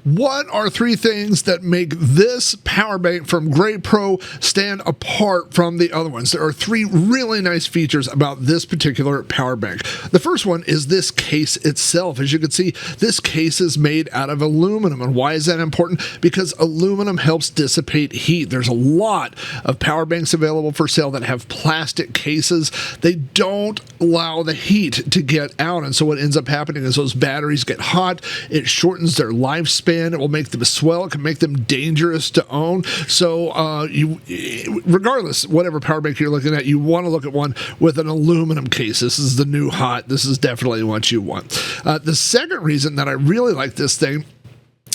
What are three things that make this power bank from Grepro stand apart from the other ones? There are three really nice features about this particular power bank. The first one is this case itself. As you can see, this case is made out of aluminum. And why is that important? Because aluminum helps dissipate heat. There's a lot of power banks available for sale that have plastic cases. They don't allow the heat to get out. And so what ends up happening is those batteries get hot. It shortens their lifespan. It will make them swell. It can make them dangerous to own. So regardless, whatever power bank you're looking at, you want to look at one with an aluminum case. This is the new hot. This is definitely what you want. The second reason that I really like this thing,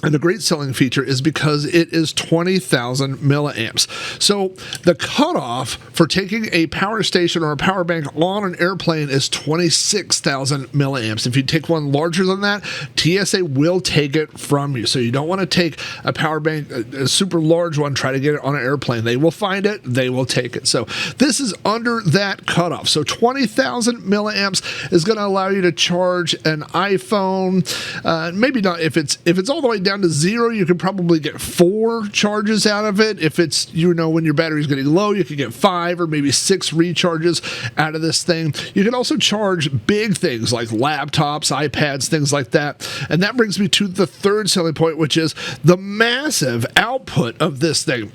and a great selling feature, is because it is 20,000 milliamps. So the cutoff for taking a power station or a power bank on an airplane is 26,000 milliamps. If you take one larger than that, TSA will take it from you. So you don't want to take a power bank, a super large one, try to get it on an airplane. They will find it, they will take it. So this is under that cutoff. So 20,000 milliamps is going to allow you to charge an iPhone. Maybe not if it's all the way down to zero, you can probably get 4 charges out of it. If it's, when your battery's getting low, you can get 5 or maybe 6 recharges out of this thing. You can also charge big things like laptops, iPads, things like that. And that brings me to the third selling point, which is the massive output of this thing.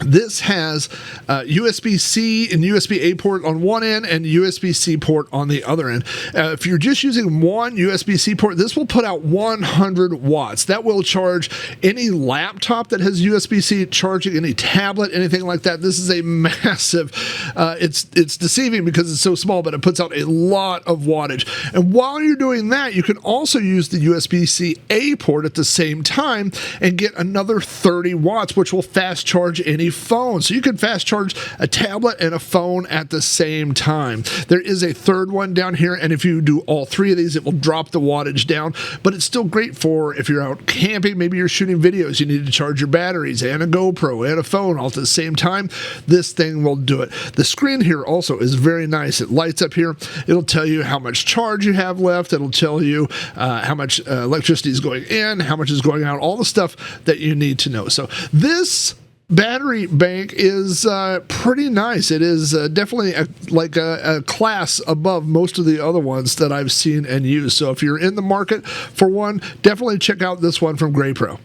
This has USB-C and USB-A port on one end and USB-C port on the other end. If you're just using one USB-C port, this will put out 100 watts. That will charge any laptop that has USB-C charging, any tablet, anything like that. This is a massive, it's deceiving because it's so small, but it puts out a lot of wattage. And while you're doing that, you can also use the USB-C-A port at the same time and get another 30 watts, which will fast charge any phone. So you can fast charge a tablet and a phone at the same time. There is a third one down here, and if you do all three of these, it will drop the wattage down, but it's still great for if you're out camping, maybe you're shooting videos, you need to charge your batteries and a GoPro and a phone all at the same time. This thing will do it. The screen here also is very nice. It lights up here. It'll tell you how much charge you have left. It'll tell you how much electricity is going in, how much is going out, all the stuff that you need to know. So this battery bank is pretty nice. It is definitely a class above most of the other ones that I've seen and used. So if you're in the market for one, definitely check out this one from Grepro.